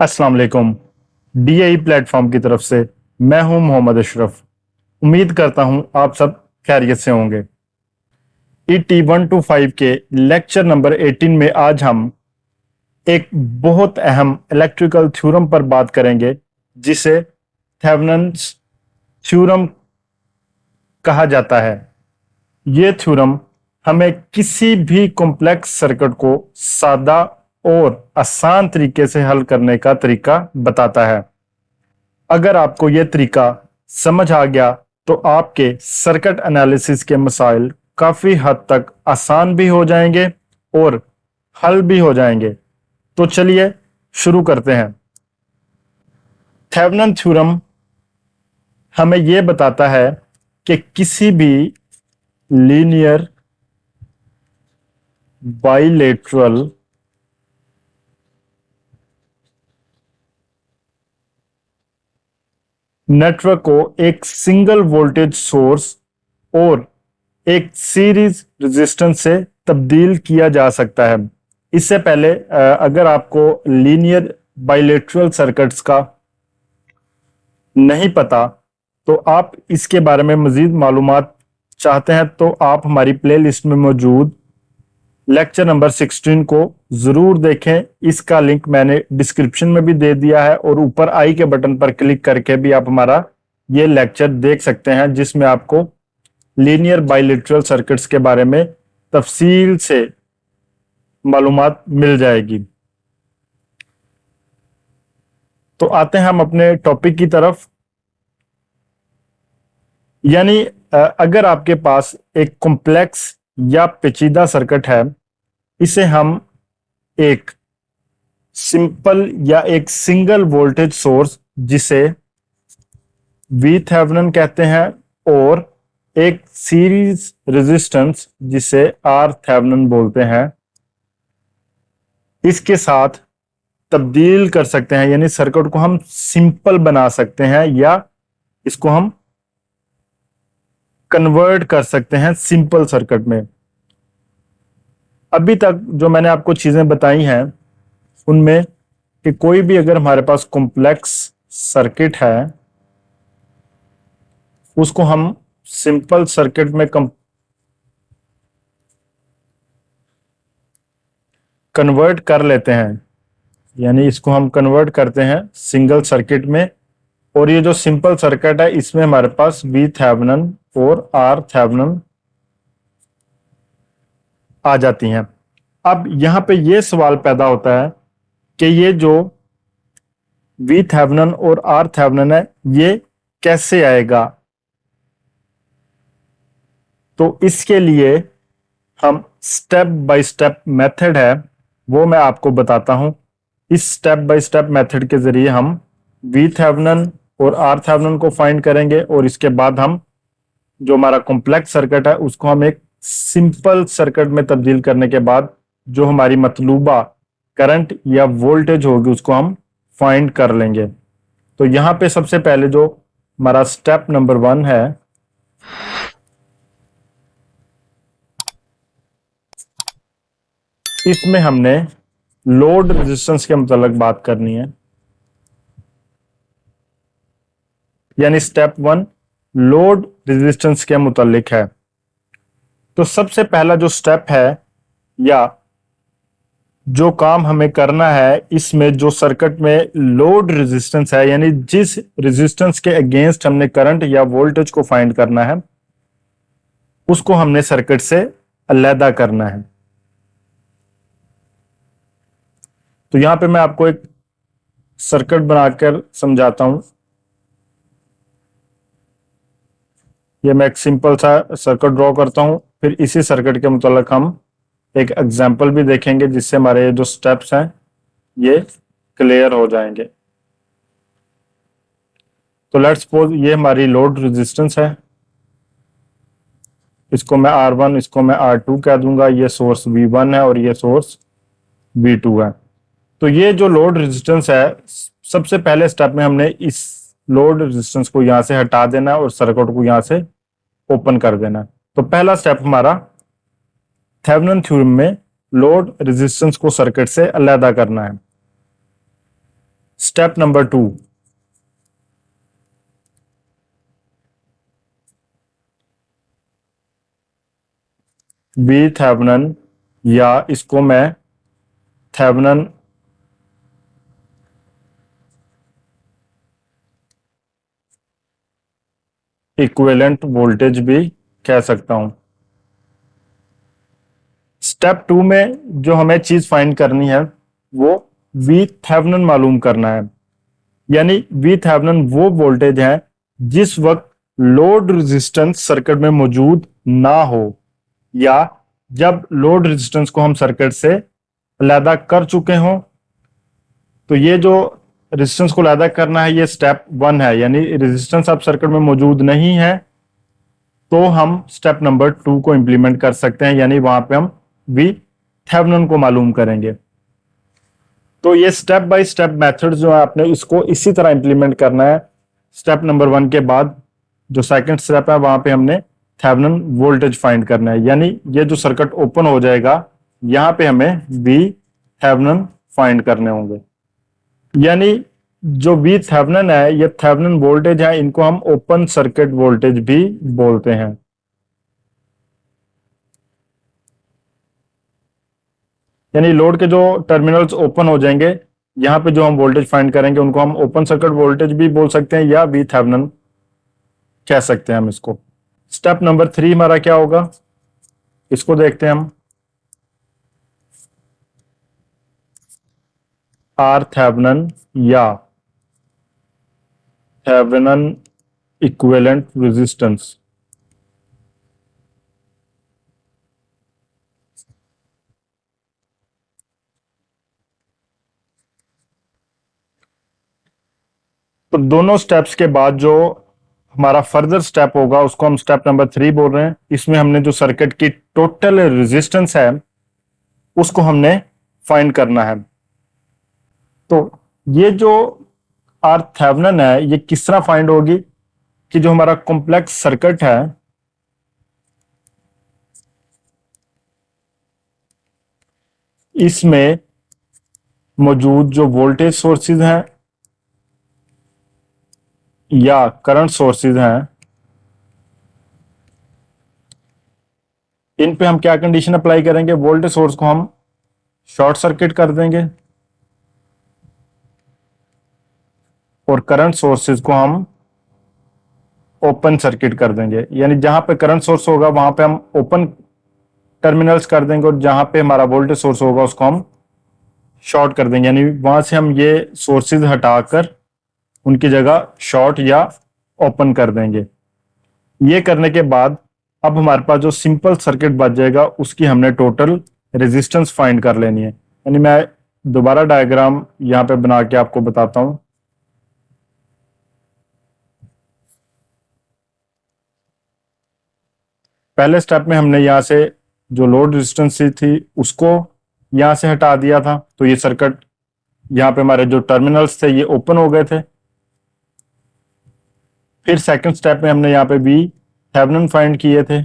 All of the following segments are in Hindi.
अस्सलाम वालेकुम। DAE प्लेटफॉर्म की तरफ से मैं हूं मोहम्मद अशरफ। उम्मीद करता हूं आप सब खैरियत से होंगे। ET125 के लेक्चर नंबर 18 में आज हम एक बहुत अहम इलेक्ट्रिकल थ्योरम पर बात करेंगे जिसे थेवेनिन्स थ्योरम कहा जाता है। यह थ्योरम हमें किसी भी कॉम्प्लेक्स सर्किट को सादा और आसान तरीके से हल करने का तरीका बताता है। अगर आपको यह तरीका समझ आ गया तो आपके सर्किट एनालिसिस के मसाइल काफी हद तक आसान भी हो जाएंगे और हल भी हो जाएंगे। तो चलिए शुरू करते हैं। थेवेनिन थ्योरम हमें यह बताता है कि किसी भी लीनियर बाइलेटरल नेटवर्क को एक सिंगल वोल्टेज सोर्स और एक सीरीज रेजिस्टेंस से तब्दील किया जा सकता है। इससे पहले अगर आपको लीनियर बाइलेटरल सर्किट्स का नहीं पता तो आप इसके बारे में मजीद मालूमात चाहते हैं तो आप हमारी प्लेलिस्ट में मौजूद लेक्चर नंबर 16 को जरूर देखें। इसका लिंक मैंने डिस्क्रिप्शन में भी दे दिया है और ऊपर आई के बटन पर क्लिक करके भी आप हमारा ये लेक्चर देख सकते हैं जिसमें आपको लीनियर बाइलेटरल सर्किट्स के बारे में तफसील से मालूमात मिल जाएगी। तो आते हैं हम अपने टॉपिक की तरफ। यानी अगर आपके पास एक कॉम्प्लेक्स या पेचीदा सर्किट है, इसे हम एक सिंपल या एक सिंगल वोल्टेज सोर्स जिसे वी थेवेनिन कहते हैं और एक सीरीज रेजिस्टेंस जिसे आर थेवेनिन बोलते हैं, इसके साथ तब्दील कर सकते हैं। यानी सर्किट को हम सिंपल बना सकते हैं या इसको हम कन्वर्ट कर सकते हैं सिंपल सर्किट में। अभी तक जो मैंने आपको चीजें बताई हैं उनमें कि कोई भी अगर हमारे पास कॉम्प्लेक्स सर्किट है उसको हम सिंपल सर्किट में कन्वर्ट कर लेते हैं। यानी इसको हम कन्वर्ट करते हैं सिंगल सर्किट में और ये जो सिंपल सर्किट है इसमें हमारे पास वी थेवेनिन और आर थेवेनिन आ जाती हैं। अब यहां पे ये सवाल पैदा होता है कि ये जो वी थेवेनिन और आर थेवेनिन है ये कैसे आएगा। तो इसके लिए हम स्टेप बाय स्टेप मेथड है वो मैं आपको बताता हूं। इस स्टेप बाय स्टेप मेथड के जरिए हम वी थेवेनिन और आर थेवेनिन को फाइंड करेंगे और इसके बाद हम जो हमारा कॉम्प्लेक्स सर्किट है उसको हम एक सिंपल सर्किट में तब्दील करने के बाद जो हमारी मतलूबा करंट या वोल्टेज होगी उसको हम फाइंड कर लेंगे। तो यहां पे सबसे पहले जो हमारा स्टेप नंबर 1 है, इसमें हमने लोड रेजिस्टेंस के मुताबिक बात करनी है। यानी स्टेप 1 लोड रेजिस्टेंस के मुतालिक है। तो सबसे पहला जो स्टेप है या जो काम हमें करना है इसमें जो सर्किट में लोड रेजिस्टेंस है यानी जिस रेजिस्टेंस के अगेंस्ट हमने करंट या वोल्टेज को फाइंड करना है उसको हमने सर्किट से अलहदा करना है। तो यहां पे मैं आपको एक सर्किट बनाकर समझाता हूं। ये मैं एक सिंपल सा सर्किट ड्रॉ करता हूं, फिर इसी सर्किट के मुताबिक हम एक एग्जांपल भी देखेंगे जिससे हमारे जो स्टेप्स हैं ये क्लियर हो जाएंगे। तो लेट्स सपोज ये हमारी लोड रेजिस्टेंस है, इसको मैं R1 इसको मैं R2 कह दूंगा। ये सोर्स V1 है और ये सोर्स V2 है। तो ये जो लोड रेजिस्टेंस है सबसे पहले स्टेप में हमने इस लोड रेजिस्टेंस को यहां से हटा देना है और सर्किट को यहां से ओपन कर देना है। तो पहला स्टेप हमारा थेवेनिन थ्योरम में लोड रेजिस्टेंस को सर्किट से अलहदा करना है। स्टेप नंबर 2, वी थेवेनिन, या इसको मैं थेवेनिन इक्विवेलेंट वोल्टेज भी कह सकता हूं। स्टेप 2 में जो हमें चीज फाइंड करनी है वो वी थेवेनिन मालूम करना है। यानी वी थेवेनिन वो वोल्टेज है जिस वक्त लोड रेजिस्टेंस सर्किट में मौजूद ना हो, या जब लोड रेजिस्टेंस को हम सर्किट से अलहदा कर चुके हों। तो ये जो रेजिस्टेंस को अलहदा करना है ये स्टेप 1 है, यानी रेजिस्टेंस अब सर्किट में मौजूद नहीं है तो हम स्टेप नंबर 2 को इंप्लीमेंट कर सकते हैं, यानी वहां पे हम वी थेवेनिन को मालूम करेंगे। तो ये स्टेप बाय स्टेप मेथड जो है आपने इसको इसी तरह इंप्लीमेंट करना है। स्टेप नंबर 1 के बाद जो सेकंड स्टेप है वहां पे हमने थेवेनिन वोल्टेज फाइंड करना है, यानी ये जो सर्किट ओपन हो जाएगा यहां पे हमें वी थेवेनिन फाइंड करने होंगे। यानी जो वी थेवेनिन है ये थेवेनिन वोल्टेज है, इनको हम ओपन सर्किट वोल्टेज भी बोलते हैं। यानी लोड के जो टर्मिनल्स ओपन हो जाएंगे यहां पे जो हम वोल्टेज फाइंड करेंगे उनको हम ओपन सर्किट वोल्टेज भी बोल सकते हैं या वी थेवेनिन कह सकते हैं हम इसको। स्टेप नंबर 3 हमारा क्या होगा, इसको देखते हैं हम। आर थेवेनिन या थेवेनिन इक्विवेलेंट रेजिस्टेंस। तो दोनों स्टेप्स के बाद जो हमारा फर्दर स्टेप होगा उसको हम स्टेप नंबर 3 बोल रहे हैं। इसमें हमने जो सर्किट की टोटल रेजिस्टेंस है उसको हमने फाइंड करना है। तो ये जो आर थेवेनिन है ये किस तरह फाइंड होगी कि जो हमारा कॉम्प्लेक्स सर्किट है इसमें मौजूद जो वोल्टेज सोर्सेज हैं या करंट सोर्सेज हैं इन पे हम क्या कंडीशन अप्लाई करेंगे, वोल्टेज सोर्स को हम शॉर्ट सर्किट कर देंगे और करंट सोर्सेज को हम ओपन सर्किट कर देंगे। यानी जहां पे करंट सोर्स होगा वहां पे हम ओपन टर्मिनल्स कर देंगे और जहां पे हमारा वोल्टेज सोर्स होगा उसको हम शॉर्ट कर देंगे। यानी वहां से हम ये सोर्सेज हटाकर उनकी जगह शॉर्ट या ओपन कर देंगे। ये करने के बाद अब हमारे पास जो सिंपल सर्किट बच जाएगा उसकी हमने टोटल रेजिस्टेंस फाइंड कर लेनी है। यानी मैं दोबारा डायग्राम यहां पे बना के आपको बताता हूं। पहले स्टेप में हमने यहां से जो लोड रेजिस्टेंस थी उसको यहां से हटा दिया था, तो ये सर्किट यहां पे हमारे जो टर्मिनल्स थे ये ओपन हो गए थे। फिर सेकंड स्टेप में हमने यहाँ पे वी थेवेनिन फाइंड किए थे।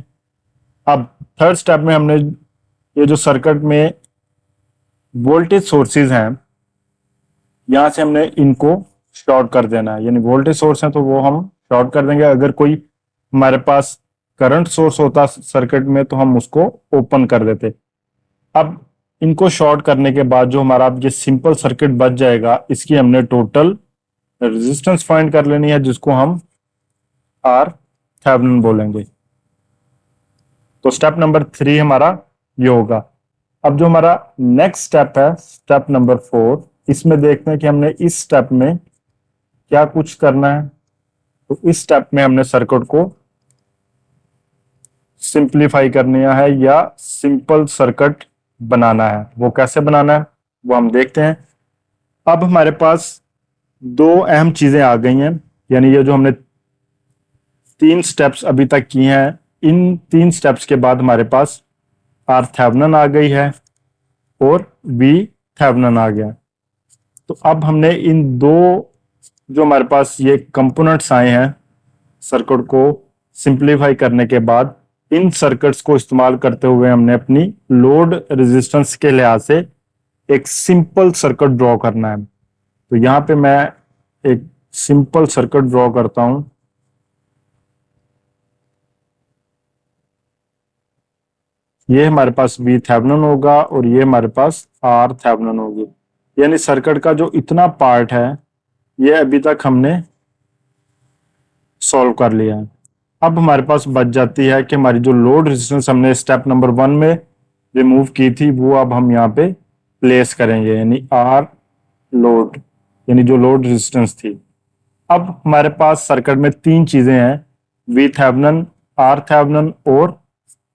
अब थर्ड स्टेप में हमने ये जो सर्किट में वोल्टेज सोर्सेज हैं यहां से हमने इनको शॉर्ट कर देना है। यानी वोल्टेज सोर्स है तो वो हम शॉर्ट कर देंगे। अगर कोई हमारे पास करंट सोर्स होता सर्किट में तो हम उसको ओपन कर देते। अब इनको शॉर्ट करने के बाद जो हमारा ये सिंपल सर्किट बच जाएगा इसकी हमने टोटल रेजिस्टेंस फाइंड कर लेनी है जिसको हम आर थेवेनिन बोलेंगे। तो स्टेप नंबर 3 हमारा ये होगा। अब जो हमारा नेक्स्ट स्टेप है स्टेप नंबर 4, इसमें देखते हैं कि हमने इस स्टेप में क्या कुछ करना है। तो इस स्टेप में हमने सर्किट को सिंप्लीफाई करना है या सिंपल सर्किट बनाना है। वो कैसे बनाना है वो हम देखते हैं। अब हमारे पास दो अहम चीजें आ गई हैं, यानी ये जो हमने 3 स्टेप्स अभी तक किए हैं इन 3 स्टेप्स के बाद हमारे पास आर थेवेनिन आ गई है और वी थेवेनिन आ गया। तो अब हमने इन दो जो हमारे पास ये कंपोनेंट्स आए हैं सर्किट को सिंप्लीफाई करने के बाद इन सर्किट्स को इस्तेमाल करते हुए हमने अपनी लोड रेजिस्टेंस के लिहाज से एक सिंपल सर्किट ड्रॉ करना है। तो यहाँ पे मैं एक सिंपल सर्किट ड्रॉ करता हूं। ये हमारे पास वी थेवेनिन होगा और ये हमारे पास आर थेवेनिन होगी। यानी सर्किट का जो इतना पार्ट है ये अभी तक हमने सॉल्व कर लिया है। अब हमारे पास बच जाती है कि हमारी जो लोड रेजिस्टेंस हमने स्टेप नंबर 1 में रिमूव की थी वो अब हम यहाँ पे प्लेस करेंगे, यानी आर लोड, यानी जो लोड रेजिस्टेंस थी। अब हमारे पास सर्किट में तीन चीजें हैं, वी थेवेनिन, आर थेवेनिन और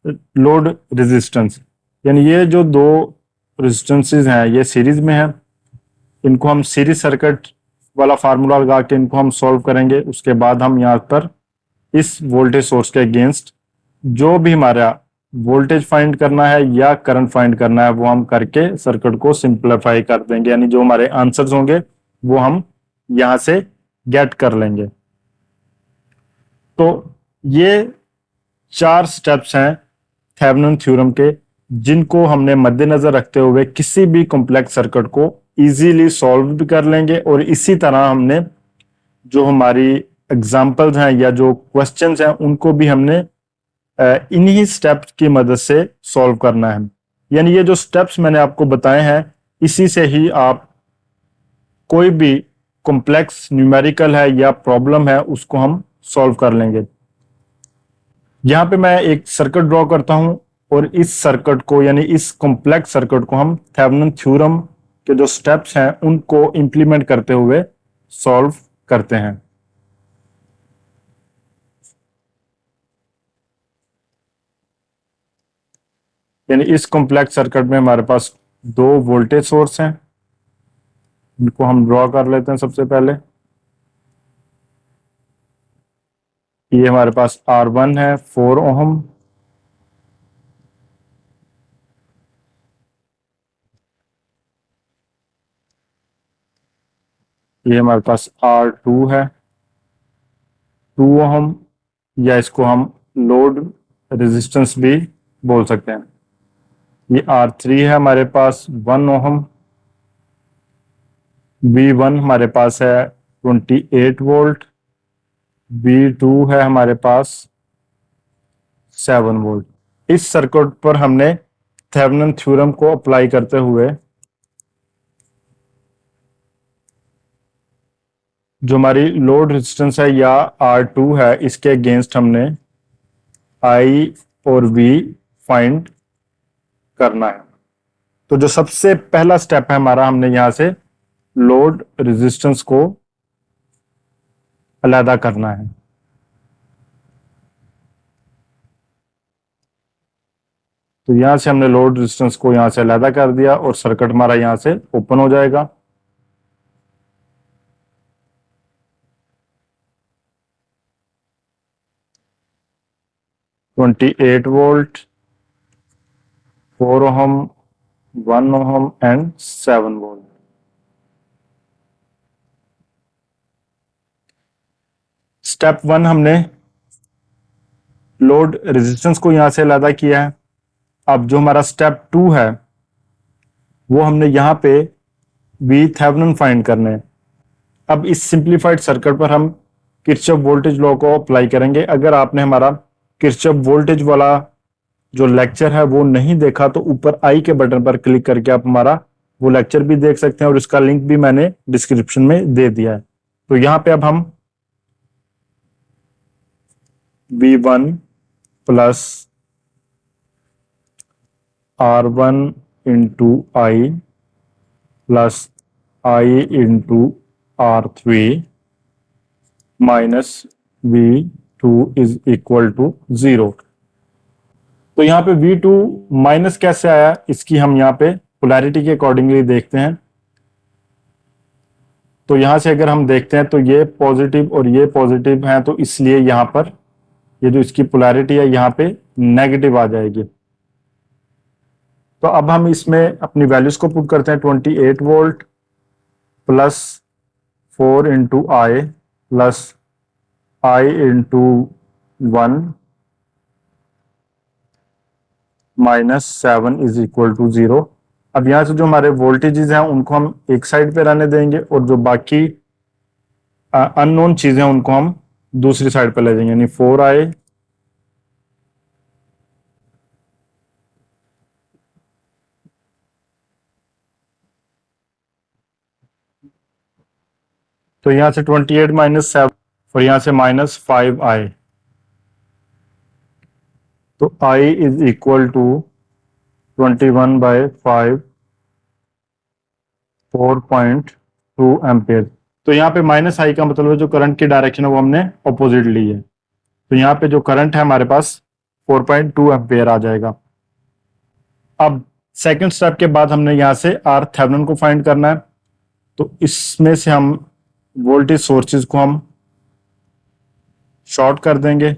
लोड रेजिस्टेंस। यानी ये जो दो रेजिस्टेंसेस हैं ये सीरीज में है। इनको हम सीरीज सर्किट वाला फार्मूला लगा के इनको हम सॉल्व करेंगे। उसके बाद हम यहाँ पर इस वोल्टेज सोर्स के अगेंस्ट जो भी हमारा वोल्टेज फाइंड करना है या करंट फाइंड करना है वो हम करके सर्किट को सिंप्लीफाई कर देंगे, यानी जो हमारे आंसर्स होंगे वो हम यहां से गेट कर लेंगे। तो ये चार स्टेप्स हैं थेवेनिन थ्योरम के, जिनको हमने मद्देनजर रखते हुए किसी भी कॉम्प्लेक्स सर्किट को इजीली सॉल्व भी कर लेंगे। और इसी तरह हमने जो हमारी एग्जाम्पल्स हैं या जो क्वेश्चंस हैं उनको भी हमने इन्हीं स्टेप्स की मदद से सॉल्व करना है। यानी ये जो स्टेप्स मैंने आपको बताए हैं इसी से ही आप कोई भी कॉम्प्लेक्स न्यूमेरिकल है या प्रॉब्लम है उसको हम सॉल्व कर लेंगे। यहां पे मैं एक सर्किट ड्रॉ करता हूं और इस सर्किट को यानी इस कॉम्प्लेक्स सर्किट को हम थेवेनिन थ्योरम के जो स्टेप्स हैं उनको इंप्लीमेंट करते हुए सॉल्व करते हैं। यानी इस कॉम्प्लेक्स सर्किट में हमारे पास दो वोल्टेज सोर्स हैं, इनको हम ड्रॉ कर लेते हैं। सबसे पहले ये हमारे पास R1 है 4 ओम, ये हमारे पास R2 है 2 ओम, या इसको हम लोड रेजिस्टेंस भी बोल सकते हैं। ये R3 है हमारे पास 1 ओम, V1 हमारे पास है 28 वोल्ट, V2 है हमारे पास 7 वोल्ट। इस सर्किट पर हमने थेवेनिन थ्योरम को अप्लाई करते हुए जो हमारी लोड रेजिस्टेंस है या R2 है इसके अगेंस्ट हमने I और V फाइंड करना है। तो जो सबसे पहला स्टेप है हमारा, हमने यहां से लोड रेजिस्टेंस को अलग करना है। तो यहां से हमने लोड रेजिस्टेंस को यहां से अलग कर दिया और सर्किट हमारा यहां से ओपन हो जाएगा। $28 volt, 4 ohm, 1 ohm and 7 volt. Step 1 हमने लोड रेजिस्टेंस को यहां से अलग किया है। अब जो हमारा स्टेप 2 है वो हमने यहां पे वी थेवेनिन फाइंड करने हैं। अब इस सिंप्लीफाइड सर्किट पर हम किरचॉफ वोल्टेज लॉ को अप्लाई करेंगे। अगर आपने हमारा किरचॉफ वोल्टेज वाला जो लेक्चर है वो नहीं देखा तो ऊपर आई के बटन पर क्लिक करके आप हमारा वो लेक्चर भी देख सकते हैं और इसका लिंक भी मैंने डिस्क्रिप्शन में दे दिया है। तो यहां पे अब हम V1 plus R1 into I plus I into R3 minus V2 is equal to 0। तो यहाँ पे V2 माइनस कैसे आया इसकी हम यहाँ पे पोलैरिटी के अकॉर्डिंगली देखते हैं। तो यहां से अगर हम देखते हैं तो ये पॉजिटिव और ये पॉजिटिव हैं, तो इसलिए यहां पर ये जो इसकी पोलैरिटी है यहाँ पे नेगेटिव आ जाएगी। तो अब हम इसमें अपनी वैल्यूज को पुट करते हैं। 28 volt plus 4 into I plus I into 1 minus 7 is equal to 0। अब यहाँ से जो हमारे वोल्टेजेस हैं उनको हम एक साइड पे रहने देंगे और जो बाकी अननोन चीजें उनको हम दूसरी साइड पे ले जाएंगे, यानी 4i तो यहां से 28 माइनस 7 और यहां से -5i, तो i is equal to 21/5 4.2 ampere. तो यहाँ पे -i का मतलब है जो करंट की डायरेक्शन है वो हमने अपोजिट ली है, तो यहाँ पे जो करंट है हमारे पास 4.2 एम्पेयर आ जाएगा। अब सेकंड स्टेप के बाद हमने यहाँ से आर थेवेनिन को फाइंड करना है, तो इसमें से हम वोल्टेज सोर्सेज को हम शॉर्ट कर देंगे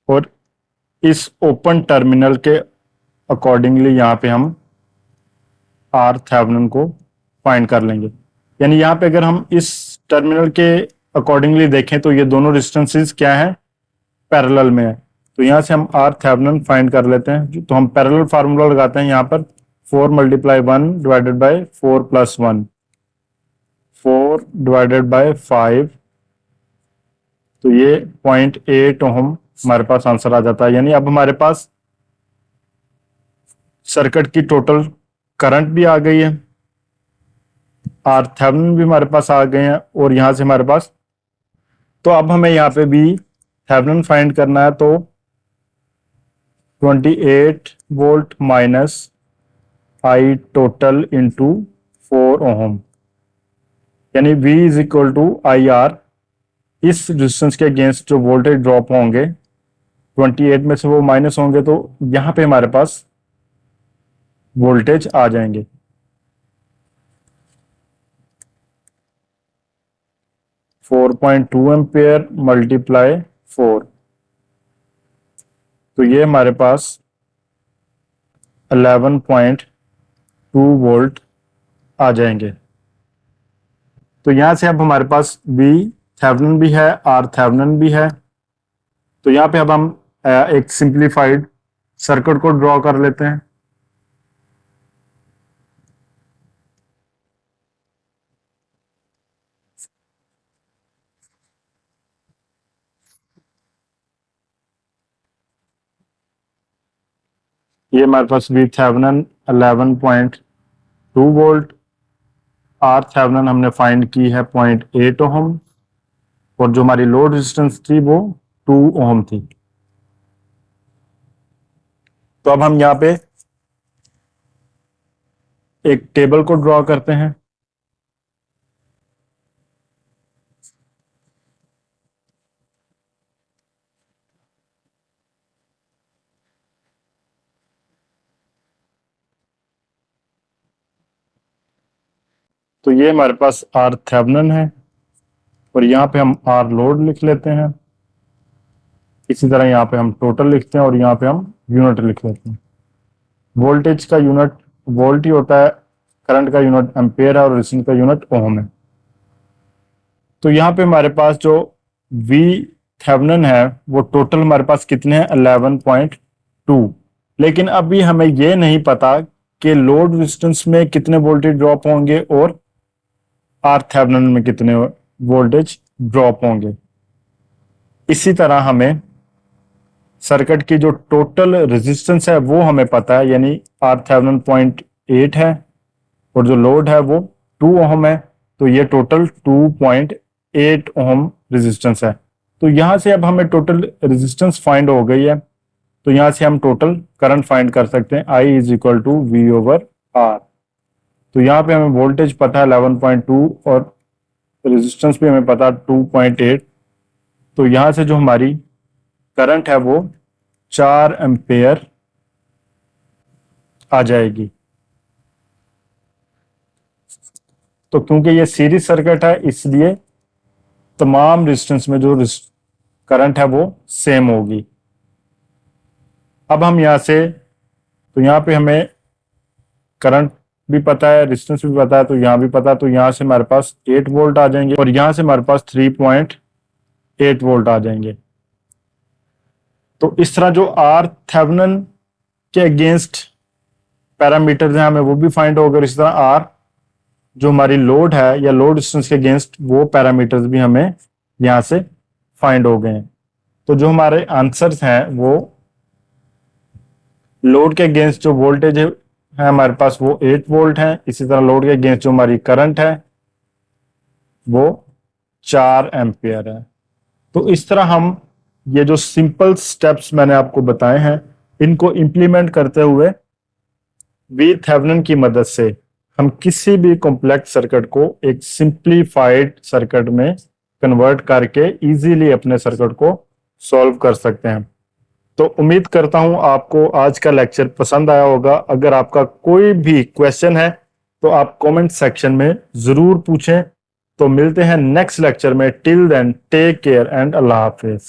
और इस ओपन टर्मिनल के अकॉर्डिंगली यहाँ पे हम आर थेवेनिन को फाइंड कर लेंगे। यानी यहाँ पे अगर हम इस टर्मिनल के अकॉर्डिंगली देखें तो ये दोनों डिस्टेंसेस क्या है, पैरेलल में है, तो यहाँ से हम आर थेवेनिन फाइंड कर लेते हैं। तो हम पैरेलल फार्मूला लगाते हैं यहाँ पर 4 × 1 डिवाइडेड बाय 4 + 1, 4 डिवाइडेड बाय 5, तो ये 0.8 ओम हमारे पास आंसर आ जाता है। यानी अब हमारे पास सर्किट की टोटल करंट भी आ गई है, आर थेवेनिन भी हमारे पास आ गए हैं और यहां से हमारे पास, तो अब हमें यहाँ पे भी थेवेनिन फाइंड करना है, तो 28 volt minus I total into 4 ohm, यानी V is equal to I R. इस रेजिस्टेंस के अगेंस्ट जो वोल्टेज ड्रॉप होंगे 28 में से वो माइनस होंगे, तो यहां पे हमारे पास वोल्टेज आ जाएंगे। फोर 4.2 एम्पेयर मल्टीप्लाई 4, तो ये हमारे पास 11.2 वोल्ट आ जाएंगे। तो यहां से अब हमारे पास V थेवेनिन भी है, आर थेवेनिन भी है, तो यहां पे अब हम एक सिंप्लीफाइड सर्किट को ड्रॉ कर लेते हैं। ये हमारे पास V Thevenin 11.2 volt, R Thevenin हमने फाइंड की है 0.8 ओम और जो हमारी लोड रेजिस्टेंस थी वो 2 ओम थी। तो अब हम यहाँ पे एक टेबल को ड्रॉ करते हैं। तो ये हमारे पास आर थेवेनिन है और यहाँ पे हम आर लोड लिख लेते हैं। इसी तरह यहाँ पे हम टोटल लिखते हैं और यहाँ पे हम यूनिट लिख लेते हैं। वोल्टेज का यूनिट वोल्ट ही होता है, करंट का यूनिट एम्पेयर है और रेजिस्टेंस का यूनिट ओम है। तो यहाँ पे हमारे पास जो V थेवेनिन है वो टोटल हमारे पास कितने हैं 11.2, लेकिन अभी हमें ये नहीं पता कि लोड रेजिस्टेंस में कितने वोल्टेज ड्रॉप होंगे और आर थेवेनिन में कितने वोल्टेज ड्रॉप होंगे। इसी तरह हमें सर्किट की जो टोटल रेजिस्टेंस है वो हमें पता है, यानी आर थेवेनिन 0.8 है और जो लोड है वो 2 ओम है, तो ये टोटल 2.8 ओम रेजिस्टेंस है। तो यहां से अब हमें टोटल रेजिस्टेंस फाइंड हो गई है, तो यहां से हम टोटल करंट फाइंड कर सकते हैं I is equal to V/R। तो यहाँ पे हमें वोल्टेज पता है 11.2 और रेजिस्टेंस भी हमें पता 2.8, तो यहां से जो हमारी करंट है वो 4 एम्पेयर आ जाएगी। तो क्योंकि ये सीरीज सर्किट है इसलिए तमाम रेजिस्टेंस में जो करंट है वो सेम होगी। अब हम यहां से, तो यहां पे हमें करंट भी पता है, रेजिस्टेंस भी पता है, तो यहां भी पता है, तो यहां से हमारे पास 8 वोल्ट आ जाएंगे और यहां से हमारे पास 3.8 वोल्ट आ जाएंगे। तो इस तरह जो आर थेवेनिन के अगेंस्ट पैरामीटर्स हैं हमें वो भी फाइंड होगा, और इस तरह आर जो हमारी लोड है या लोड डिस्टेंस के अगेंस्ट वो पैरामीटर्स भी हमें यहां से फाइंड हो गए हैं। तो जो हमारे आंसर्स हैं वो लोड के अगेंस्ट जो वोल्टेज है हमारे पास वो 8 वोल्ट है, इसी तरह लोड के अगेंस्ट जो हमारी करंट है वो 4 एम्पियर है। तो इस तरह हम ये जो सिंपल स्टेप्स मैंने आपको बताए हैं इनको इंप्लीमेंट करते हुए वी थेवेनिन की मदद से हम किसी भी कॉम्प्लेक्स सर्किट को एक सिंप्लीफाइड सर्किट में कन्वर्ट करके इजीली अपने सर्किट को सॉल्व कर सकते हैं। तो उम्मीद करता हूं आपको आज का लेक्चर पसंद आया होगा। अगर आपका कोई भी क्वेश्चन है तो आप कमेंट सेक्शन में जरूर पूछें। तो मिलते हैं नेक्स्ट लेक्चर में। Till then take care and अल्लाह हाफिज।